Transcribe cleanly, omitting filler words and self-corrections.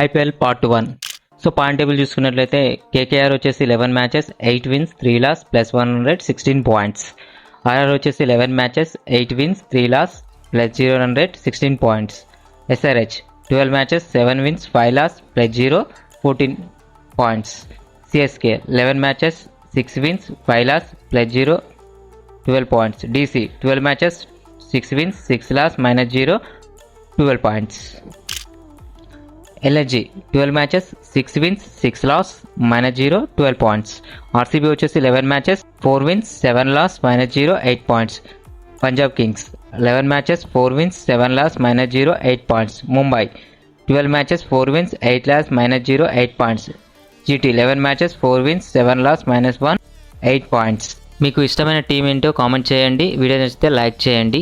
IPL part 1. So point table చూసుకున్నట్లయితే KKR వచ్చేసి 11 matches 8 wins 3 loss plus 116 points. RR వచ్చేసి 11 matches 8 wins 3 loss plus 116 points. SRH 12 matches 7 wins 5 loss plus 14 points. CSK 11 matches 6 wins 5 loss plus 12 points. DC 12 matches 6 wins 6 loss minus 12 points. LSG 12 matches 6 wins 6 loss minus 12 points. RCB వచ్చేసి 11 matches 4 wins 7 loss minus 8 points. Punjab Kings 11 matches 4 wins 7 loss minus 8 points. Mumbai 12 matches 4 wins 8 loss minus 8 points. GT 11 matches 4 wins 7 loss minus 8 points. మీకు ఇష్టమైన team ఏంటో comment చేయండి. Video నచ్చితే like చేయండి.